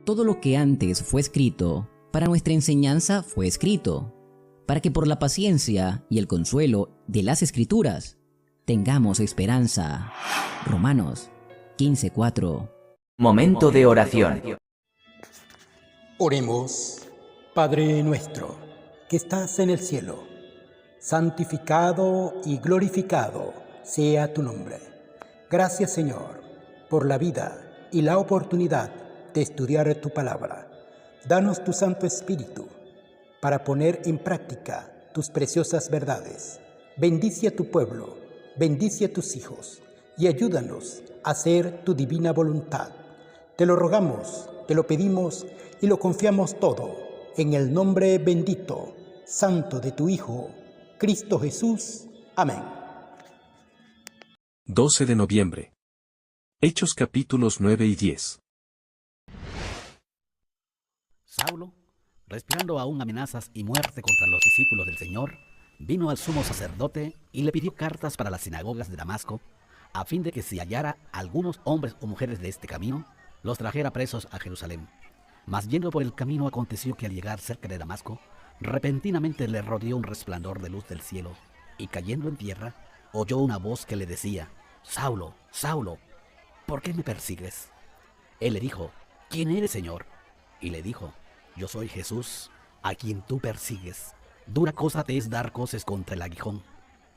todo lo que antes fue escrito, para nuestra enseñanza fue escrito, para que por la paciencia y el consuelo de las Escrituras tengamos esperanza. Romanos 15:4. Momento de oración. Oremos. Padre nuestro, que estás en el cielo, santificado y glorificado sea tu nombre. Gracias, Señor, por la vida y la oportunidad de estudiar tu palabra. Danos tu Santo Espíritu para poner en práctica tus preciosas verdades. Bendice a tu pueblo, bendice a tus hijos y ayúdanos a hacer tu divina voluntad. Te lo rogamos, te lo pedimos y lo confiamos todo en el nombre bendito, santo de tu Hijo, Cristo Jesús. Amén. 12 de noviembre. Hechos capítulos 9 y 10. Saulo, respirando aún amenazas y muerte contra los discípulos del Señor, vino al sumo sacerdote y le pidió cartas para las sinagogas de Damasco, a fin de que si hallara algunos hombres o mujeres de este camino, los trajera presos a Jerusalén. Mas yendo por el camino aconteció que al llegar cerca de Damasco, repentinamente le rodeó un resplandor de luz del cielo, y cayendo en tierra, oyó una voz que le decía: Saulo, Saulo, ¿por qué me persigues? Él le dijo: ¿Quién eres, Señor? Y le dijo: Yo soy Jesús, a quien tú persigues. Dura cosa te es dar coces contra el aguijón.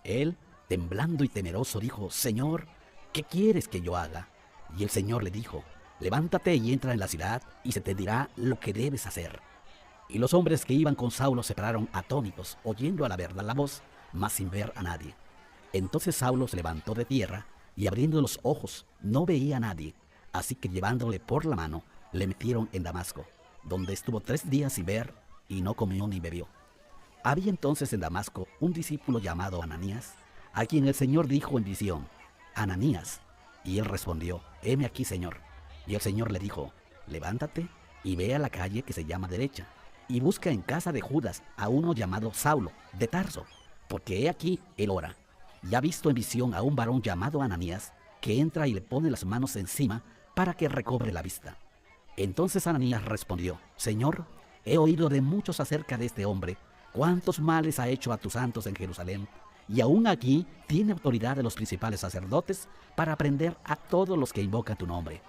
Él, temblando y temeroso, dijo: Señor, ¿qué quieres que yo haga? Y el Señor le dijo: Levántate y entra en la ciudad, y se te dirá lo que debes hacer. Y los hombres que iban con Saulo se pararon atónitos, oyendo a la verdad la voz, mas sin ver a nadie. Entonces Saulo se levantó de tierra, y abriendo los ojos, no veía a nadie. Así que llevándole por la mano, le metieron en Damasco, donde estuvo 3 días sin ver, y no comió ni bebió. Había entonces en Damasco un discípulo llamado Ananías, a quien el Señor dijo en visión: Ananías. Y él respondió: Heme aquí, Señor. Y el Señor le dijo: Levántate y ve a la calle que se llama Derecha, y busca en casa de Judas a uno llamado Saulo, de Tarso, porque he aquí él ora. Y ha visto en visión a un varón llamado Ananías, que entra y le pone las manos encima para que recobre la vista. Entonces Ananías respondió: Señor, he oído de muchos acerca de este hombre, cuántos males ha hecho a tus santos en Jerusalén, y aún aquí tiene autoridad de los principales sacerdotes para prender a todos los que invocan tu nombre.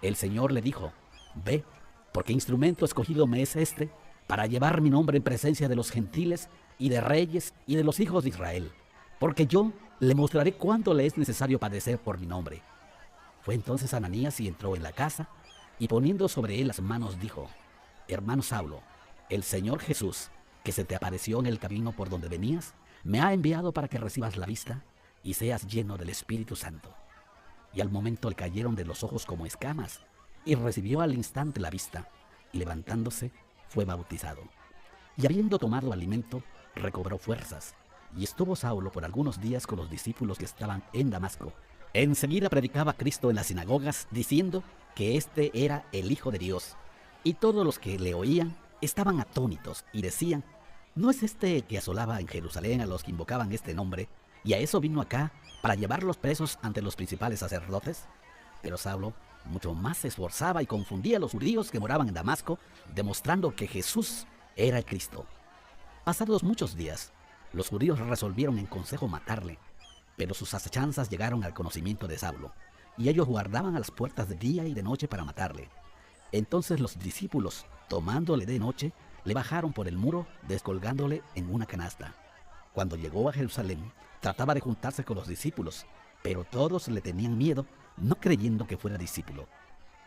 El Señor le dijo: Ve, porque instrumento escogido me es este, para llevar mi nombre en presencia de los gentiles y de reyes y de los hijos de Israel, porque yo le mostraré cuánto le es necesario padecer por mi nombre. Fue entonces Ananías y entró en la casa, y poniendo sobre él las manos dijo: Hermano Saulo, el Señor Jesús, que se te apareció en el camino por donde venías, me ha enviado para que recibas la vista y seas lleno del Espíritu Santo. Y al momento le cayeron de los ojos como escamas, y recibió al instante la vista, y levantándose fue bautizado. Y habiendo tomado alimento, recobró fuerzas, y estuvo Saulo por algunos días con los discípulos que estaban en Damasco. Enseguida predicaba Cristo en las sinagogas, diciendo que éste era el Hijo de Dios. Y todos los que le oían estaban atónitos, y decían: ¿No es este el que asolaba en Jerusalén a los que invocaban este nombre, y a eso vino acá, para llevarlos presos ante los principales sacerdotes? Pero Saulo mucho más se esforzaba y confundía a los judíos que moraban en Damasco, demostrando que Jesús era el Cristo. Pasados muchos días, los judíos resolvieron en consejo matarle, pero sus asechanzas llegaron al conocimiento de Saulo, y ellos guardaban a las puertas de día y de noche para matarle. Entonces los discípulos, tomándole de noche, le bajaron por el muro, descolgándole en una canasta. Cuando llegó a Jerusalén, trataba de juntarse con los discípulos, pero todos le tenían miedo, no creyendo que fuera discípulo.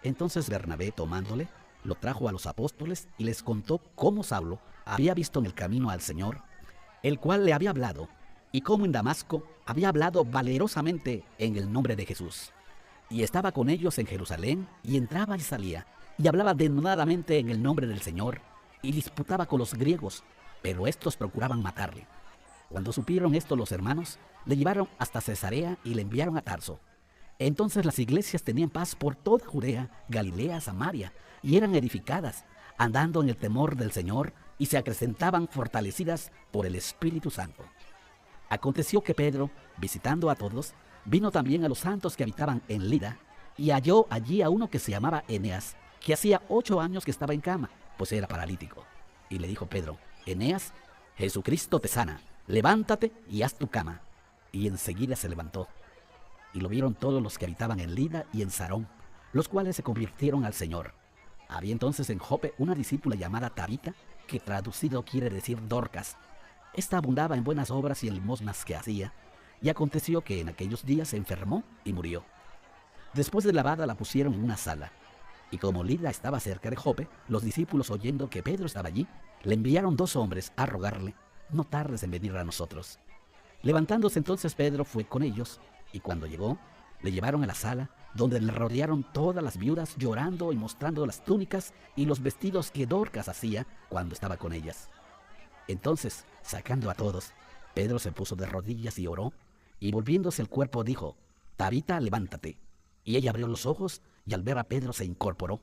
Entonces Bernabé, tomándole, lo trajo a los apóstoles y les contó cómo Saulo había visto en el camino al Señor, el cual le había hablado, y cómo en Damasco había hablado valerosamente en el nombre de Jesús. Y estaba con ellos en Jerusalén, y entraba y salía, y hablaba denodadamente en el nombre del Señor, y disputaba con los griegos, pero estos procuraban matarle. Cuando supieron esto los hermanos, le llevaron hasta Cesarea y le enviaron a Tarso. Entonces las iglesias tenían paz por toda Judea, Galilea, Samaria, y eran edificadas, andando en el temor del Señor, y se acrecentaban fortalecidas por el Espíritu Santo. Aconteció que Pedro, visitando a todos, vino también a los santos que habitaban en Lida, y halló allí a uno que se llamaba Eneas, que hacía 8 años que estaba en cama, pues era paralítico. Y le dijo Pedro: Eneas, Jesucristo te sana, levántate y haz tu cama. Y enseguida se levantó. Y lo vieron todos los que habitaban en Lida y en Sarón, los cuales se convirtieron al Señor. Había entonces en Jope una discípula llamada Tabita, que traducido quiere decir Dorcas. Esta abundaba en buenas obras y en limosnas que hacía, y aconteció que en aquellos días se enfermó y murió. Después de lavada la pusieron en una sala, y como Lida estaba cerca de Jope, los discípulos, oyendo que Pedro estaba allí, le enviaron 2 hombres a rogarle: no tardes en venir a nosotros. Levantándose entonces Pedro fue con ellos, y cuando llegó, le llevaron a la sala, donde le rodearon todas las viudas, llorando y mostrando las túnicas y los vestidos que Dorcas hacía cuando estaba con ellas. Entonces, sacando a todos, Pedro se puso de rodillas y oró, y volviéndose el cuerpo dijo: Tabita, levántate. Y ella abrió los ojos, y al ver a Pedro se incorporó,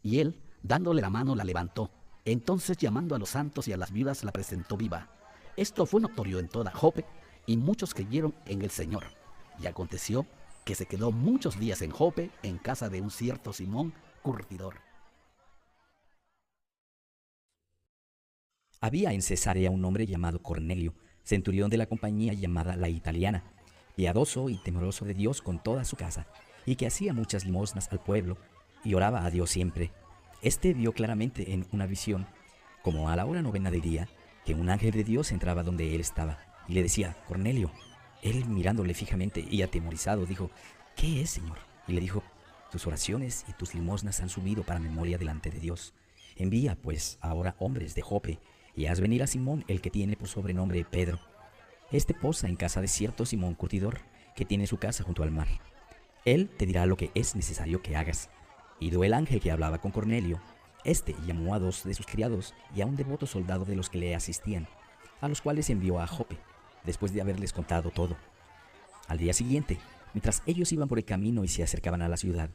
y él, dándole la mano, la levantó. Entonces, llamando a los santos y a las viudas, la presentó viva. Esto fue notorio en toda Jope, y muchos creyeron en el Señor. Y aconteció que se quedó muchos días en Jope, en casa de un cierto Simón, curtidor. Había en Cesarea un hombre llamado Cornelio, centurión de la compañía llamada La Italiana, piadoso y temeroso de Dios con toda su casa, y que hacía muchas limosnas al pueblo, y oraba a Dios siempre. Este vio claramente en una visión, como a la hora 9 del día, que un ángel de Dios entraba donde él estaba, y le decía: Cornelio. Él, mirándole fijamente y atemorizado, dijo: ¿Qué es, Señor? Y le dijo: tus oraciones y tus limosnas han subido para memoria delante de Dios. Envía, pues, ahora hombres de Jope, y haz venir a Simón, el que tiene por sobrenombre Pedro. Este posa en casa de cierto Simón curtidor, que tiene su casa junto al mar. Él te dirá lo que es necesario que hagas. Ido el ángel que hablaba con Cornelio, este llamó a 2 de sus criados y a un devoto soldado de los que le asistían, a los cuales envió a Jope, después de haberles contado todo. Al día siguiente, mientras ellos iban por el camino y se acercaban a la ciudad,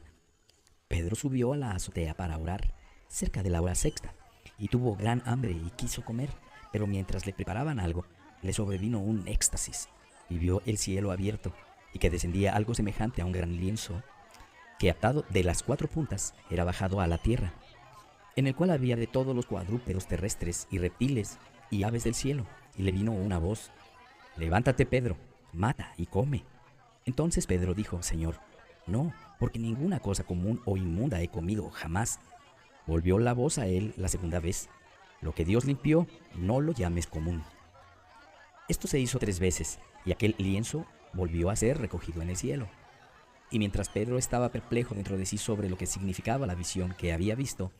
Pedro subió a la azotea para orar, cerca de la hora 6, y tuvo gran hambre y quiso comer, pero mientras le preparaban algo, le sobrevino un éxtasis, y vio el cielo abierto, y que descendía algo semejante a un gran lienzo, que atado de las 4 puntas era bajado a la tierra, en el cual había de todos los cuadrúpedos terrestres y reptiles y aves del cielo, y le vino una voz: Levántate, Pedro, mata y come. Entonces Pedro dijo: Señor, no, porque ninguna cosa común o inmunda he comido jamás. Volvió la voz a él la segunda vez: Lo que Dios limpió, no lo llames común. Esto se hizo 3 veces, y aquel lienzo volvió a ser recogido en el cielo. Y mientras Pedro estaba perplejo dentro de sí sobre lo que significaba la visión que había visto,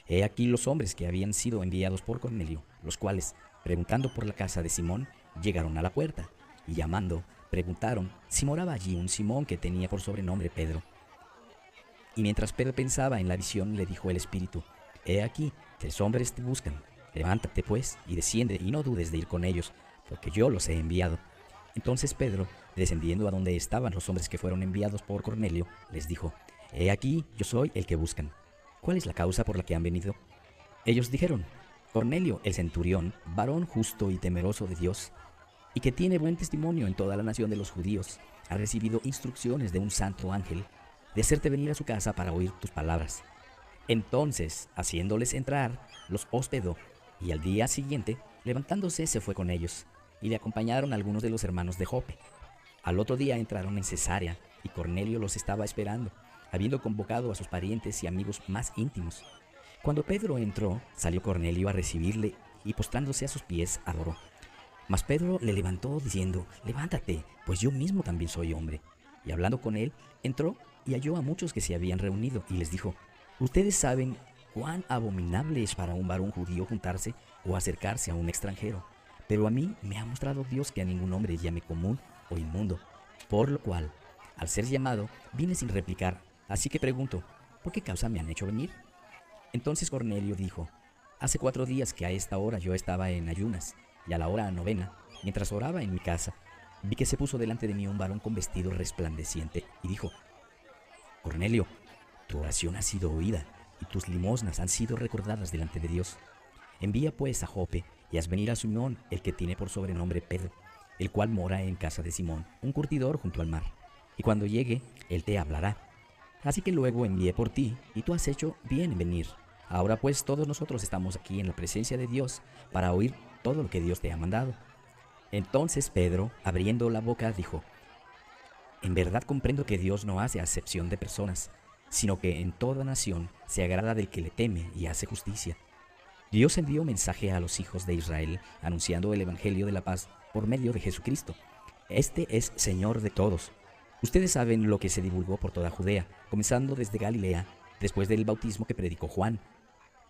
he aquí los hombres que habían sido enviados por Cornelio, los cuales, preguntando por la casa de Simón, llegaron a la puerta, y llamando, preguntaron si moraba allí un Simón que tenía por sobrenombre Pedro. Y mientras Pedro pensaba en la visión, le dijo el Espíritu: He aquí, 3 hombres te buscan. Levántate pues, y desciende, y no dudes de ir con ellos, porque yo los he enviado. Entonces Pedro, descendiendo a donde estaban los hombres que fueron enviados por Cornelio, les dijo: He aquí, yo soy el que buscan. ¿Cuál es la causa por la que han venido? Ellos dijeron: Cornelio, el centurión, varón justo y temeroso de Dios, y que tiene buen testimonio en toda la nación de los judíos, ha recibido instrucciones de un santo ángel de hacerte venir a su casa para oír tus palabras. Entonces, haciéndoles entrar, los hospedó, y al día siguiente, levantándose, se fue con ellos, y le acompañaron algunos de los hermanos de Jope. Al otro día entraron en Cesarea, y Cornelio los estaba esperando, habiendo convocado a sus parientes y amigos más íntimos. Cuando Pedro entró, salió Cornelio a recibirle, y postrándose a sus pies, adoró. Mas Pedro le levantó diciendo: Levántate, pues yo mismo también soy hombre. Y hablando con él, entró y halló a muchos que se habían reunido, y les dijo: Ustedes saben cuán abominable es para un varón judío juntarse o acercarse a un extranjero. Pero a mí me ha mostrado Dios que a ningún hombre llame común o inmundo. Por lo cual, al ser llamado, vine sin replicar. Así que pregunto: ¿por qué causa me han hecho venir? Entonces Cornelio dijo: Hace 4 días que a esta hora yo estaba en ayunas, y a la hora 9, mientras oraba en mi casa, vi que se puso delante de mí un varón con vestido resplandeciente, y dijo: Cornelio, tu oración ha sido oída, y tus limosnas han sido recordadas delante de Dios. Envía pues a Jope, y haz venir a Simón, el que tiene por sobrenombre Pedro, el cual mora en casa de Simón, un curtidor junto al mar. Y cuando llegue, él te hablará. Así que luego envié por ti, y tú has hecho bien en venir. Ahora pues todos nosotros estamos aquí en la presencia de Dios para oír todo lo que Dios te ha mandado. Entonces Pedro, abriendo la boca, dijo: En verdad comprendo que Dios no hace acepción de personas, sino que en toda nación se agrada del que le teme y hace justicia. Dios envió mensaje a los hijos de Israel, anunciando el evangelio de la paz por medio de Jesucristo. Este es Señor de todos. Ustedes saben lo que se divulgó por toda Judea, comenzando desde Galilea, después del bautismo que predicó Juan.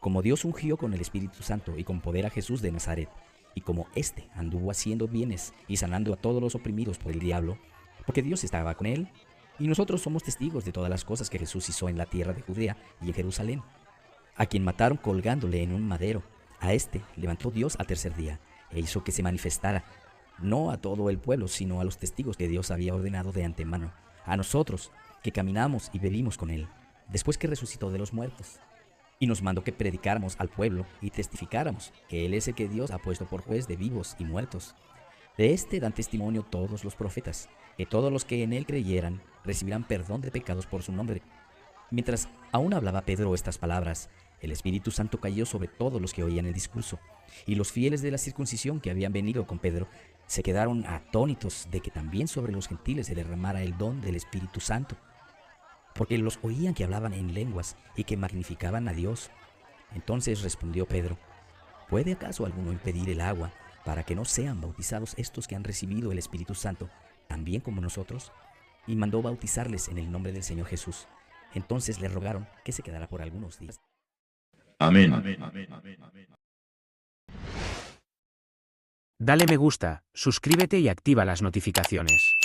Como Dios ungió con el Espíritu Santo y con poder a Jesús de Nazaret, y como éste anduvo haciendo bienes y sanando a todos los oprimidos por el diablo, porque Dios estaba con él, y nosotros somos testigos de todas las cosas que Jesús hizo en la tierra de Judea y en Jerusalén, a quien mataron colgándole en un madero. A este levantó Dios al tercer día, e hizo que se manifestara, no a todo el pueblo, sino a los testigos que Dios había ordenado de antemano, a nosotros, que caminamos y bebimos con él, después que resucitó de los muertos. Y nos mandó que predicáramos al pueblo y testificáramos que Él es el que Dios ha puesto por juez de vivos y muertos. De este dan testimonio todos los profetas, que todos los que en Él creyeran recibirán perdón de pecados por su nombre. Mientras aún hablaba Pedro estas palabras, el Espíritu Santo cayó sobre todos los que oían el discurso, y los fieles de la circuncisión que habían venido con Pedro se quedaron atónitos de que también sobre los gentiles se derramara el don del Espíritu Santo, porque los oían que hablaban en lenguas y que magnificaban a Dios. Entonces respondió Pedro: ¿Puede acaso alguno impedir el agua para que no sean bautizados estos que han recibido el Espíritu Santo, también como nosotros? Y mandó bautizarles en el nombre del Señor Jesús. Entonces le rogaron que se quedara por algunos días. Amén. Dale me gusta, suscríbete y activa las notificaciones.